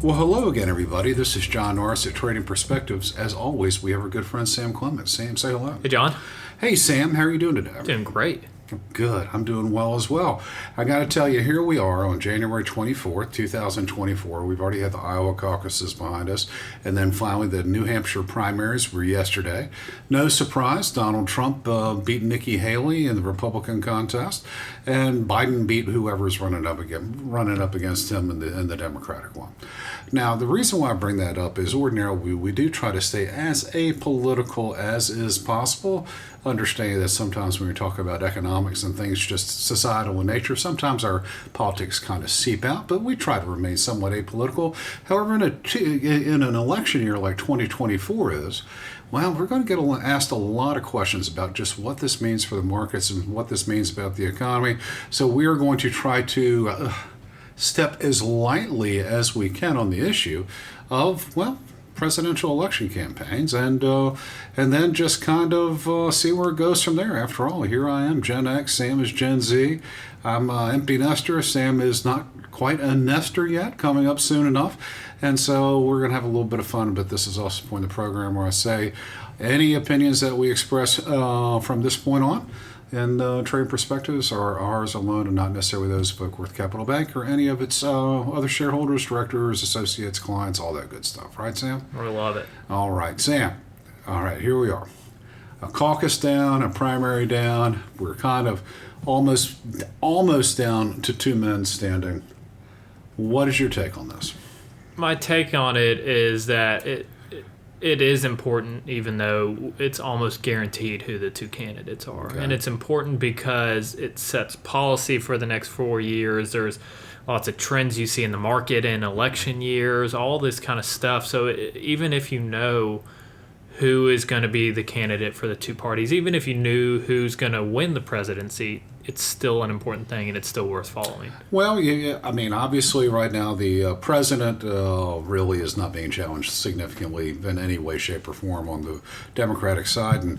Well, hello again, everybody. This is John Norris at Trading Perspectives. As always, we have our good friend Sam Clements. Sam, say hello. Hey, John. Hey, Sam. How are you doing today? Doing great. Good. I'm doing well as well. I got to tell you, here we are on January 24th, 2024. We've already had the Iowa caucuses behind us. And then finally, the New Hampshire primaries were yesterday. No surprise, Donald Trump beat Nikki Haley in the Republican contest. And Biden beat whoever's running up against him in the Democratic one. Now, the reason why I bring that up is ordinarily we do try to stay as apolitical as is possible, understanding that sometimes when we talk about economics and things just societal in nature, sometimes our politics kind of seep out, but we try to remain somewhat apolitical. However, in an election year like 2024 is, well, we're going to get asked a lot of questions about just what this means for the markets and what this means about the economy. So we are going to try to step as lightly as we can on the issue of, well, presidential election campaigns, and then just kind of see where it goes from there. After all, here I am, Gen X, Sam is Gen Z. I'm an empty nester. Sam is not quite a nester yet, coming up soon enough. And so we're going to have a little bit of fun, but this is also the point of the program where I say any opinions that we express from this point on and Trading Perspectives are ours alone and not necessarily those of Oakworth Capital Bank or any of its other shareholders, directors, associates, clients, all that good stuff. Right, Sam? I love it. All right, Sam. All right, here we are. A caucus down, a primary down. We're kind of almost down to two men standing. What is your take on this? My take on it is that it is important, even though it's almost guaranteed who the two candidates are. Okay. And it's important because it sets policy for the next 4 years. There's lots of trends you see in the market in election years, all this kind of stuff. So even if you know who is going to be the candidate for the two parties, even if you knew who's going to win the presidency, it's still an important thing and it's still worth following. Well, yeah, I mean, obviously right now the president really is not being challenged significantly in any way, shape, or form on the Democratic side. And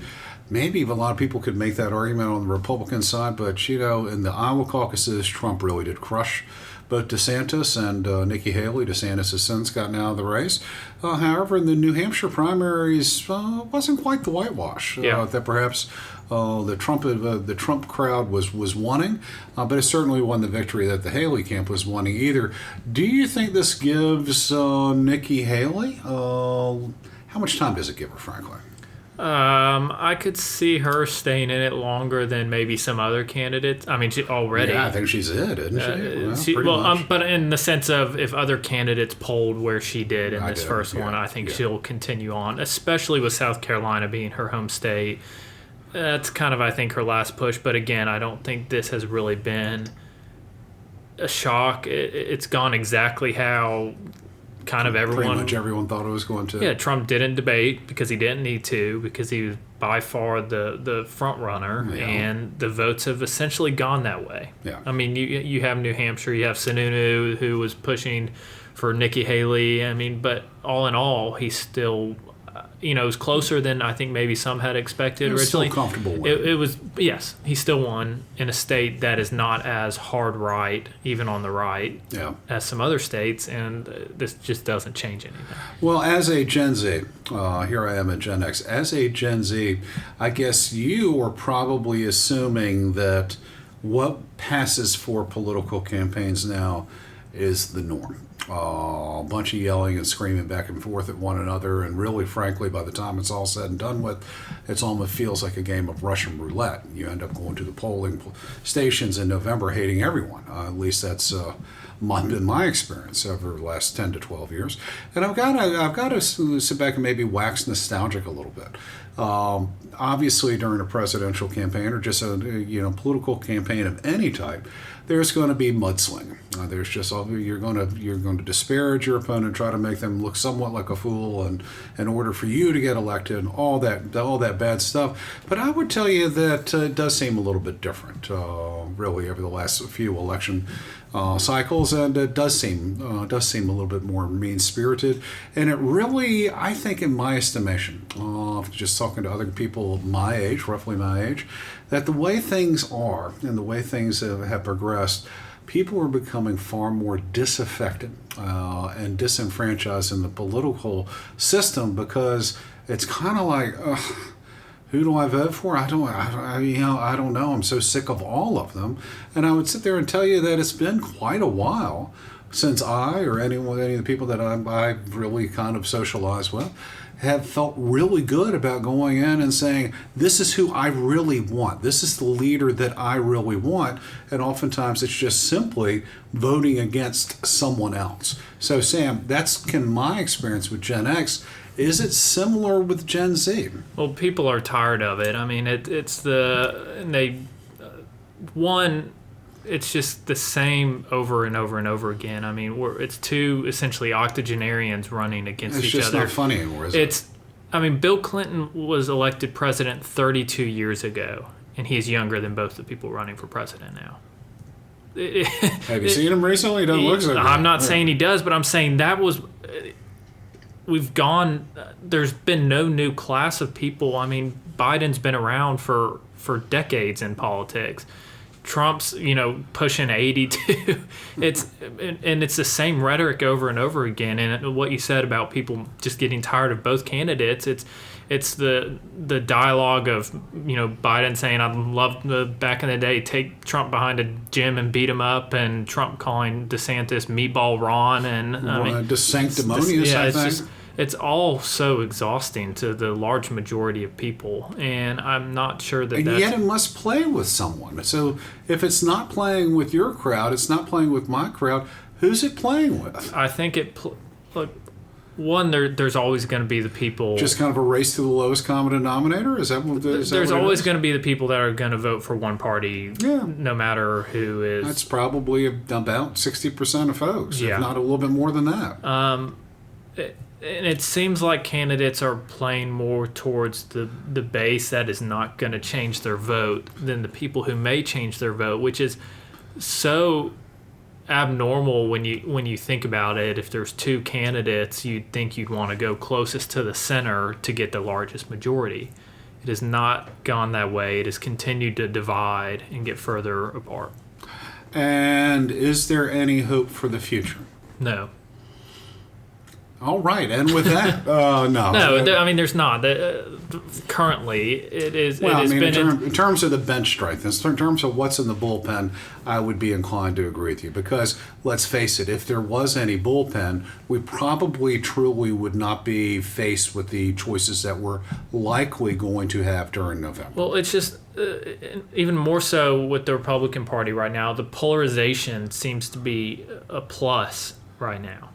maybe a lot of people could make that argument on the Republican side. But, you know, in the Iowa caucuses, Trump really did crush both DeSantis and Nikki Haley. DeSantis has since gotten out of the race. However, in the New Hampshire primaries, wasn't quite the whitewash that perhaps the Trump crowd was wanting, but it certainly won the victory that the Haley camp was wanting either. Do you think this gives Nikki Haley? How much time does it give her, frankly? I could see her staying in it longer than maybe some other candidates. I mean, she already. Yeah, I think she's it, isn't she? But in the sense of if other candidates polled where she did in this first one, I think she'll continue on, especially with South Carolina being her home state. That's kind of, I think, her last push. But again, I don't think this has really been a shock. It's gone exactly how kind of everyone... Pretty much everyone thought it was going to. Yeah, Trump didn't debate because he didn't need to, because he was by far the front runner, and the votes have essentially gone that way. Yeah. I mean, you have New Hampshire, you have Sununu, who was pushing for Nikki Haley. I mean, but all in all, he's still... it was closer than I think maybe some had expected originally. Still comfortable win. It was, yes, he still won in a state that is not as hard right, even on the right, as some other states, and this just doesn't change anything. Well, as a Gen Z, here I am at Gen X. As a Gen Z, I guess you are probably assuming that what passes for political campaigns now is the norm. A bunch of yelling and screaming back and forth at one another, and really, frankly, by the time it's all said and done with, it almost feels like a game of Russian roulette. You end up going to the polling stations in November hating everyone. At least that's been my experience over the last 10 to 12 years. And I've got to sit back and maybe wax nostalgic a little bit. Obviously, during a presidential campaign or just a political campaign of any type, there's going to be mudslinging. There's just you're going to disparage your opponent, try to make them look somewhat like a fool, and in order for you to get elected, and all that bad stuff. But I would tell you that it does seem a little bit different, really, over the last few election cycles, and it does seem a little bit more mean-spirited. And it really, I think, in my estimation, just talking to other people my age, roughly my age, that the way things are and the way things have progressed, people are becoming far more disaffected and disenfranchised in the political system because it's kind of like, who do I vote for? I don't know. I'm so sick of all of them. And I would sit there and tell you that it's been quite a while since I or any of the people that I really kind of socialize with have felt really good about going in and saying, this is who I really want. This is the leader that I really want. And oftentimes it's just simply voting against someone else. So Sam, that's my experience with Gen X. Is it similar with Gen Z? Well, people are tired of it. I mean, it's just the same over and over and over again. I mean, it's two essentially octogenarians running against each other. It's just not funny anymore, is it? I mean, Bill Clinton was elected president 32 years ago, and he's younger than both the people running for president now. Have you seen him recently? He doesn't look so good. I'm not saying he does, but I'm saying there's been no new class of people. I mean, Biden's been around for decades in politics. Trump's, pushing 82. It's the same rhetoric over and over again. And what you said about people just getting tired of both candidates, it's the dialogue of, Biden saying, I'd love to, back in the day, take Trump behind a gym and beat him up, and Trump calling DeSantis Meatball Ron. And sanctimonious, I think. It's all so exhausting to the large majority of people, and I'm not sure that. And yet, it must play with someone. So, if it's not playing with your crowd, it's not playing with my crowd. Who's it playing with? I think there's always going to be the people. Just kind of a race to the lowest common denominator. Is that what? There's always going to be the people that are going to vote for one party, no matter who is. That's probably about 60% of folks, if not a little bit more than that. And it seems like candidates are playing more towards the base that is not going to change their vote than the people who may change their vote, which is so abnormal when you think about it. If there's two candidates, you'd think you'd want to go closest to the center to get the largest majority. It has not gone that way. It has continued to divide and get further apart. And is there any hope for the future? No. All right, and with that, no. No, I mean, there's not. Currently, it is. Well, in terms of the bench strength, in terms of what's in the bullpen, I would be inclined to agree with you. Because, let's face it, if there was any bullpen, we probably truly would not be faced with the choices that we're likely going to have during November. Well, it's just, even more so with the Republican Party right now, the polarization seems to be a plus right now.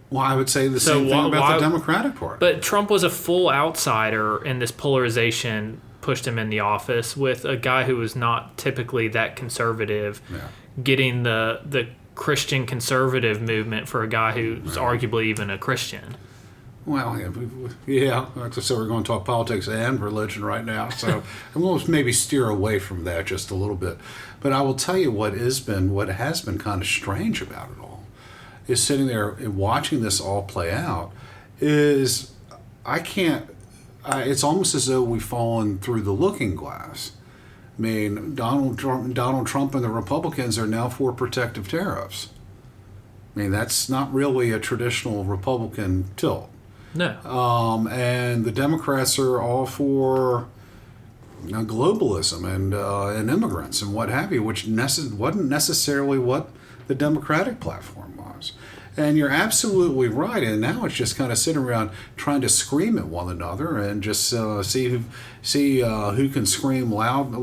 Well, I would say the same thing about the Democratic Party. But Trump was a full outsider, and this polarization pushed him in the office with a guy who was not typically that conservative, getting the Christian conservative movement for a guy who's arguably even a Christian. Well, yeah. So we're going to talk politics and religion right now. So I'm going to maybe steer away from that just a little bit. But I will tell you what has been kind of strange about it all. Is sitting there and watching this all play out it's almost as though we've fallen through the looking glass. I mean, Donald Trump and the Republicans are now for protective tariffs. I mean, that's not really a traditional Republican tilt. No. And the Democrats are all for globalism and immigrants and what have you, which wasn't necessarily what the Democratic platform was. And you're absolutely right. And now it's just kind of sitting around trying to scream at one another and just see who can scream louder,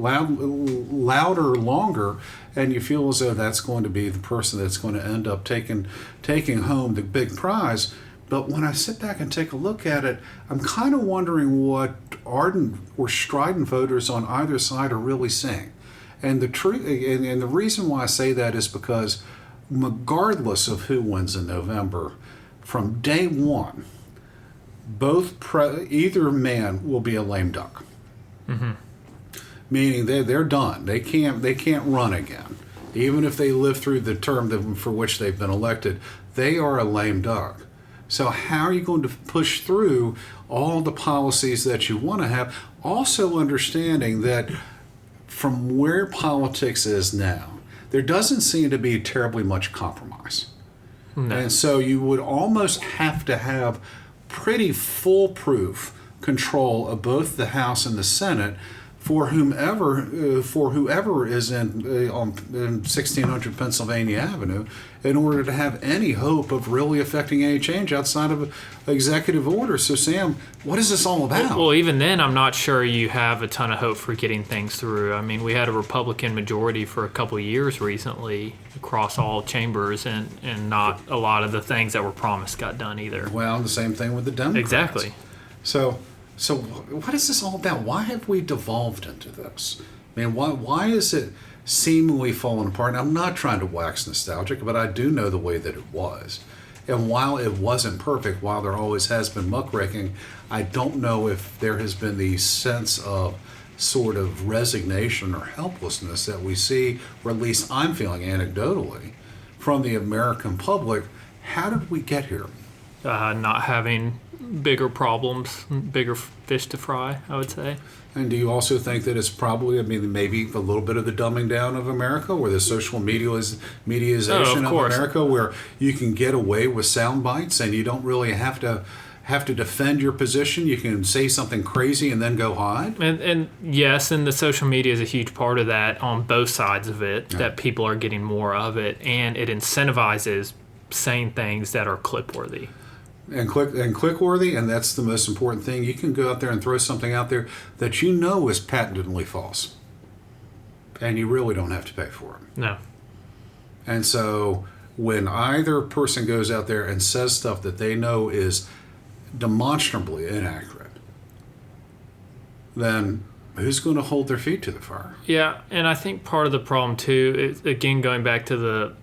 longer. And you feel as though that's going to be the person that's going to end up taking home the big prize. But when I sit back and take a look at it, I'm kind of wondering what ardent or strident voters on either side are really saying. And the truth, and the reason why I say that is because regardless of who wins in November, from day one, either man will be a lame duck. Mm-hmm. Meaning they're done. They can't run again, even if they live through the term for which they've been elected. They are a lame duck. So how are you going to push through all the policies that you want to have? Also understanding that from where politics is now, there doesn't seem to be terribly much compromise. No. And so you would almost have to have pretty foolproof control of both the House and the Senate for whoever is on 1600 Pennsylvania Avenue, in order to have any hope of really affecting any change outside of executive order. So, Sam, what is this all about? Well, even then, I'm not sure you have a ton of hope for getting things through. I mean, we had a Republican majority for a couple of years recently across all chambers, and not a lot of the things that were promised got done either. Well, the same thing with the Democrats. Exactly. So what is this all about? Why have we devolved into this? I mean, why is it seemingly falling apart? And I'm not trying to wax nostalgic, but I do know the way that it was. And while it wasn't perfect, while there always has been muckraking, I don't know if there has been the sense of sort of resignation or helplessness that we see, or at least I'm feeling anecdotally, from the American public. How did we get here? Not having bigger problems, bigger fish to fry, I would say. And do you also think that it's probably, maybe a little bit of the dumbing down of America, or the social mediaization of America, where you can get away with sound bites and you don't really have to defend your position? You can say something crazy and then go hide? And yes, and the social media is a huge part of that on both sides of it, that people are getting more of it, and it incentivizes saying things that are clip-worthy. And click-worthy, and that's the most important thing. You can go out there and throw something out there that you know is patently false, and you really don't have to pay for it. No. And so when either person goes out there and says stuff that they know is demonstrably inaccurate, then who's going to hold their feet to the fire? Yeah, and I think part of the problem, too, is, again, going back to the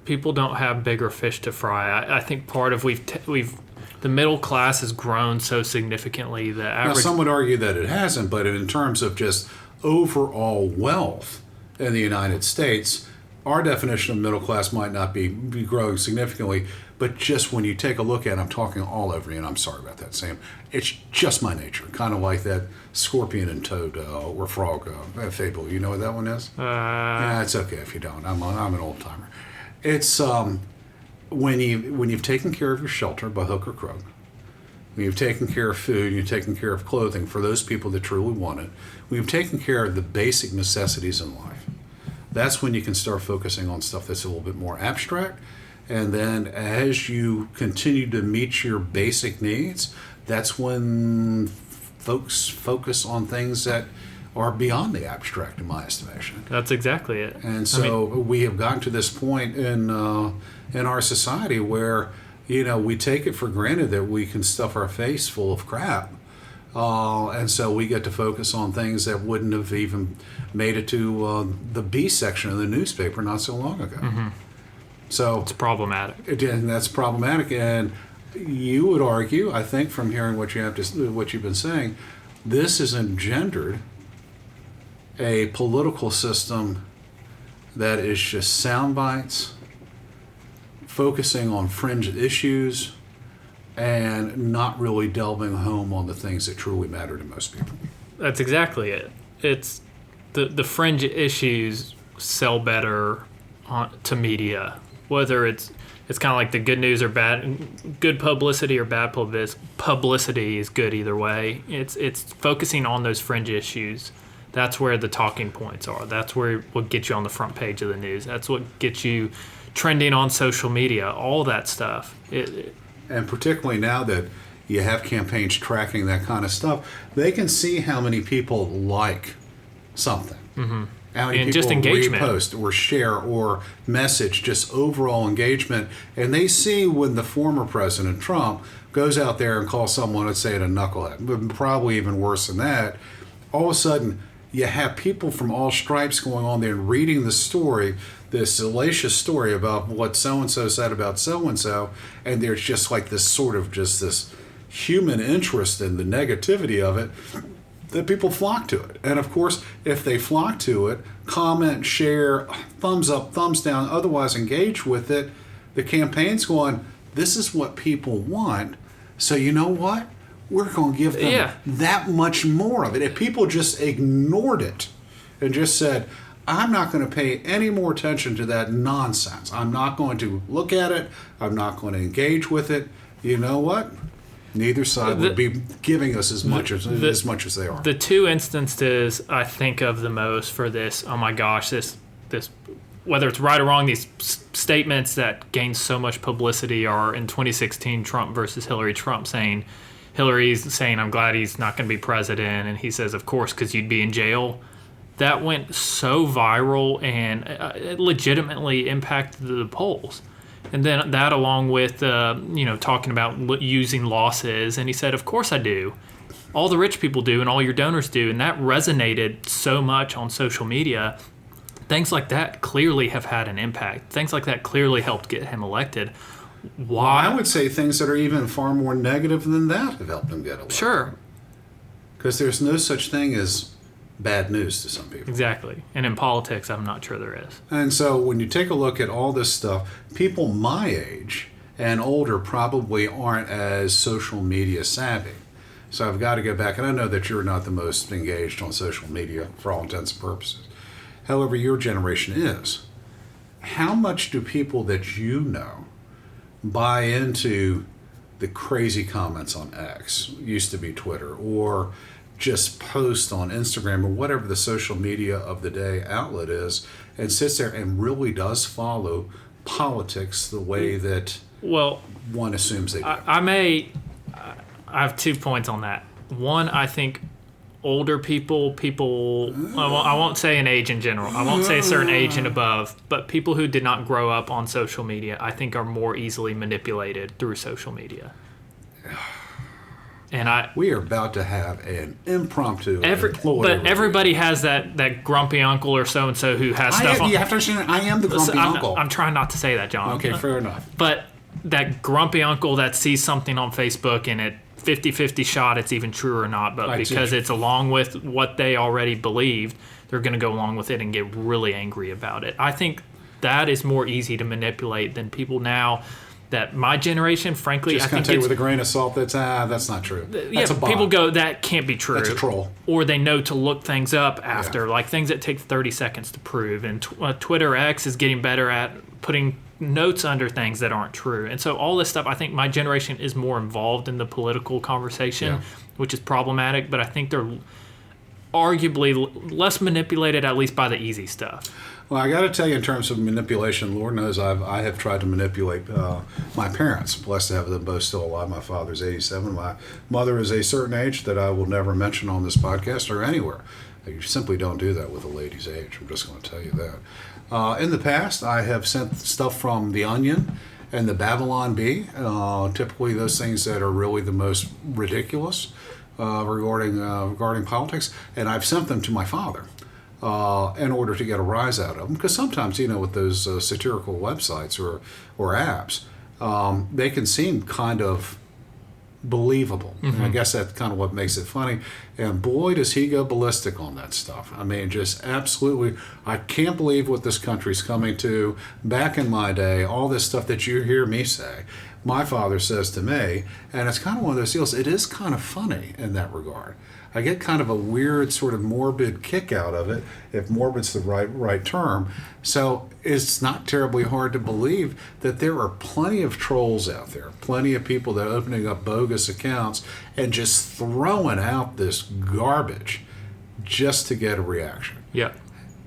people don't have bigger fish to fry. I think part of the middle class has grown so significantly. Now, some would argue that it hasn't, but in terms of just overall wealth in the United States, our definition of middle class might not be growing significantly, but just when you take a look at it, I'm talking all over you, and I'm sorry about that, Sam. It's just my nature, kind of like that scorpion and toad or frog fable. You know what that one is? Yeah, it's okay if you don't. I'm an old timer. It's when you've taken care of your shelter by hook or crook, when you've taken care of food, you've taken care of clothing for those people that truly want it, when you've taken care of the basic necessities in life, that's when you can start focusing on stuff that's a little bit more abstract. And then as you continue to meet your basic needs, that's when folks focus on things that are beyond the abstract, in my estimation. That's exactly it. And so we have gotten to this point in our society where, we take it for granted that we can stuff our face full of crap. And so we get to focus on things that wouldn't have even made it to the B section of the newspaper not so long ago. Mm-hmm. So it's problematic. And that's problematic. And you would argue, I think, from hearing what you've been saying, this has engendered a political system that is just sound bites, focusing on fringe issues, and not really delving home on the things that truly matter to most people. That's exactly it. It's the fringe issues sell better to media, whether it's kind of like the good news or good publicity or bad publicity is good either way. It's focusing on those fringe issues. That's where the talking points are. That's what gets you on the front page of the news. That's what gets you trending on social media, all that stuff. And particularly now that you have campaigns tracking that kind of stuff, they can see how many people like something. Mm-hmm. How many and people just engagement. Repost or share or message, just overall engagement. And they see when the former President Trump goes out there and calls someone, let's say, a knucklehead, but probably even worse than that, all of a sudden you have people from all stripes going on there and reading the story, this salacious story about what so-and-so said about so-and-so, and there's just like this sort of just this human interest in the negativity of it, that people flock to it. And of course, if they flock to it, comment, share, thumbs up, thumbs down, otherwise engage with it, the campaign's going, this is what people want, so you know what? We're going to give them that much more of it. If people just ignored it and just said, I'm not going to pay any more attention to that nonsense. I'm not going to look at it. I'm not going to engage with it. You know what? Neither side would be giving us as much as they are. The two instances I think of the most for this, oh my gosh, this whether it's right or wrong, these statements that gain so much publicity are in 2016 Trump versus Hillary. Trump saying, Hillary's saying, I'm glad he's not going to be president. And he says, of course, because you'd be in jail. That went so viral and it legitimately impacted the polls. And then that along with, talking about using losses. And he said, of course I do. All the rich people do and all your donors do. And that resonated so much on social media. Things like that clearly have had an impact. Things like that clearly helped get him elected. Why? Well, I would say things that are even far more negative than that have helped him get elected. Sure. Because there's no such thing as bad news to some people. Exactly. And in politics, I'm not sure there is. And so when you take a look at all this stuff, people my age and older probably aren't as social media savvy. So I've got to go back, and I know that you're not the most engaged on social media for all intents and purposes. However, your generation is. How much do people that you know buy into the crazy comments on X, used to be Twitter, or just post on Instagram or whatever the social media of the day outlet is, and sits there and really does follow politics the way that one assumes they do? I have 2 points on that. One, I think older people, I won't say an age in general. I won't say a certain age and above, but people who did not grow up on social media, I think are more easily manipulated through social media. And we are about to have an impromptu. But everybody has that grumpy uncle or so and so who has stuff on. You have to understand, I am the grumpy uncle. I'm trying not to say that, John. Okay, fair enough. But that grumpy uncle that sees something on Facebook and it 50-50 shot it's even true or not, but because it's along with what they already believed, they're going to go along with it and get really angry about it. I think that is more easy to manipulate than people now that my generation, frankly, just I think take it with a grain of salt. That's not true. That's a bot. People go, that can't be true. That's a troll. Or they know to look things up after, like things that take 30 seconds to prove. And Twitter X is getting better at putting notes under things that aren't true. And so all this stuff, I think my generation is more involved in the political conversation, which is problematic, but I think they're arguably less manipulated, at least by the easy stuff. Well, I got to tell you, in terms of manipulation, Lord knows I have tried to manipulate my parents. Blessed to have them both still alive. My father's 87. My mother is a certain age that I will never mention on this podcast or anywhere. You simply don't do that with a lady's age. I'm just going to tell you that. In the past, I have sent stuff from The Onion and the Babylon Bee, typically those things that are really the most ridiculous regarding politics, and I've sent them to my father in order to get a rise out of them. Because sometimes, with those satirical websites or apps, they can seem kind of believable. Mm-hmm. And I guess that's kind of what makes it funny. And boy, does he go ballistic on that stuff. I mean, just absolutely, I can't believe what this country's coming to. Back in my day, all this stuff that you hear me say, my father says to me, and it's kind of one of those deals. It is kind of funny in that regard. I get kind of a weird sort of morbid kick out of it, if morbid's the right term. So it's not terribly hard to believe that there are plenty of trolls out there, plenty of people that are opening up bogus accounts and just throwing out this garbage just to get a reaction. Yeah.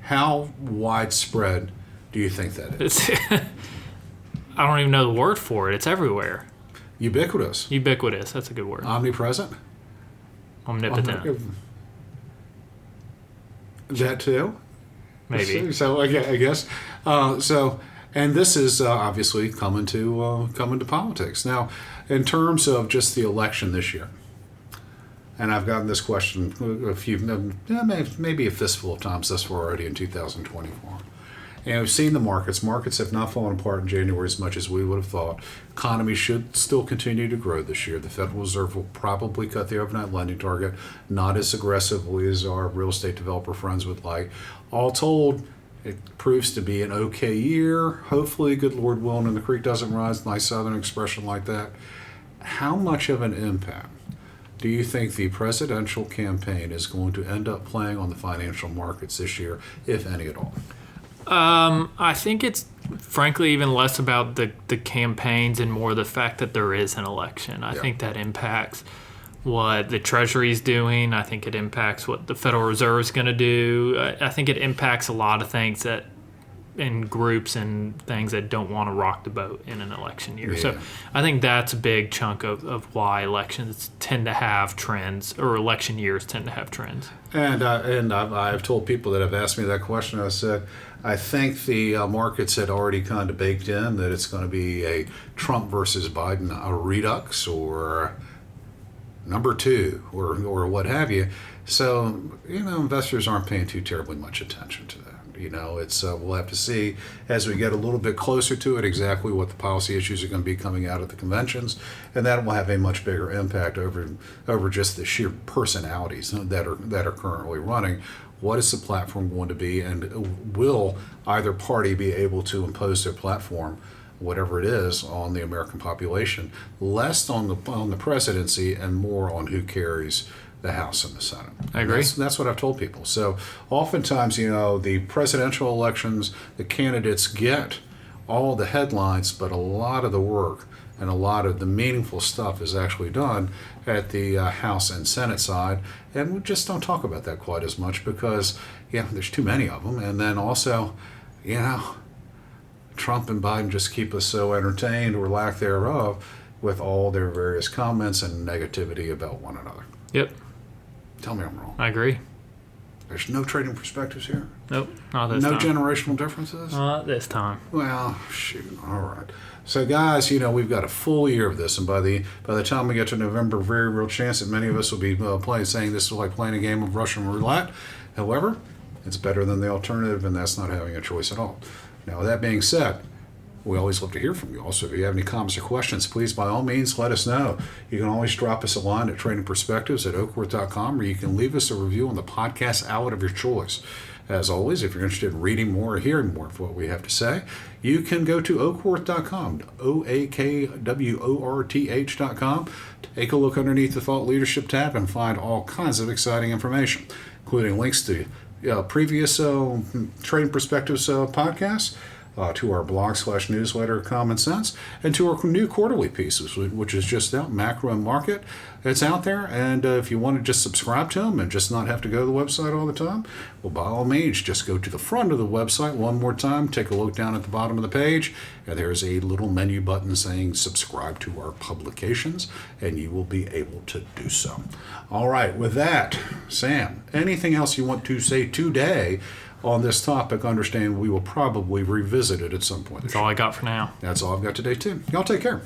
How widespread do you think that is? I don't even know the word for it. It's everywhere. Ubiquitous. Ubiquitous. That's a good word. Omnipresent. Omnipotent. That too? Maybe. So I guess. And this is obviously coming to politics. Now, in terms of just the election this year, and I've gotten this question maybe a fistful of times thus far already in 2024. And we've seen the markets. Markets have not fallen apart in January as much as we would have thought. Economy should still continue to grow this year. The Federal Reserve will probably cut the overnight lending target, not as aggressively as our real estate developer friends would like. All told, it proves to be an okay year. Hopefully, good Lord willing, and the creek doesn't rise. Nice Southern expression like that. How much of an impact do you think the presidential campaign is going to end up playing on the financial markets this year, if any at all? I think it's frankly even less about the campaigns and more the fact that there is an election. I think that impacts what the Treasury's doing. I think it impacts what the Federal Reserve is going to do. I think it impacts a lot of things that in groups and things that don't want to rock the boat in an election year. Yeah. So I think that's a big chunk of why elections tend to have trends, or election years tend to have trends. And I've told people that have asked me that question, I said, I think the markets had already kind of baked in that it's going to be a Trump versus Biden a redux or number two or what have you. So, investors aren't paying too terribly much attention to that. It's we'll have to see as we get a little bit closer to it exactly what the policy issues are going to be coming out of the conventions, and that will have a much bigger impact over just the sheer personalities that are currently running. What is the platform going to be, and will either party be able to impose their platform, whatever it is, on the American population, less on the presidency and more on who carries the House and the Senate? I agree. That's what I've told people. So oftentimes, the presidential elections, the candidates get all the headlines, but a lot of the work and a lot of the meaningful stuff is actually done at the House and Senate side, and we just don't talk about that quite as much because, there's too many of them, and then also, Trump and Biden just keep us so entertained, or lack thereof, with all their various comments and negativity about one another. Yep. Tell me I'm wrong. I agree. There's no trading perspectives here? Nope, not this No time. generational differences? Not this time. Well, shoot. All right. So, guys, we've got a full year of this, and by the time we get to November, very real chance that many of us will be saying this is like playing a game of Russian roulette. However, it's better than the alternative, and that's not having a choice at all. Now, with that being said, we always love to hear from you. Also, if you have any comments or questions, please, by all means, let us know. You can always drop us a line at tradingperspectives@oakworth.com, or you can leave us a review on the podcast outlet of your choice. As always, if you're interested in reading more or hearing more of what we have to say, you can go to oakworth.com, OAKWORTH.com. Take a look underneath the Thought Leadership tab and find all kinds of exciting information, including links to previous Trading Perspectives podcasts, to our blog/newsletter Common Sense, and to our new quarterly pieces, which is just out, Macro and Market. It's out there, and if you want to just subscribe to them and just not have to go to the website all the time, well, by all means, just go to the front of the website one more time, take a look down at the bottom of the page, and there's a little menu button saying subscribe to our publications, and you will be able to do so. All right, with that, Sam, anything else you want to say today on this topic? Understand we will probably revisit it at some point. That's all I got for now. That's all I've got today, too. Y'all take care.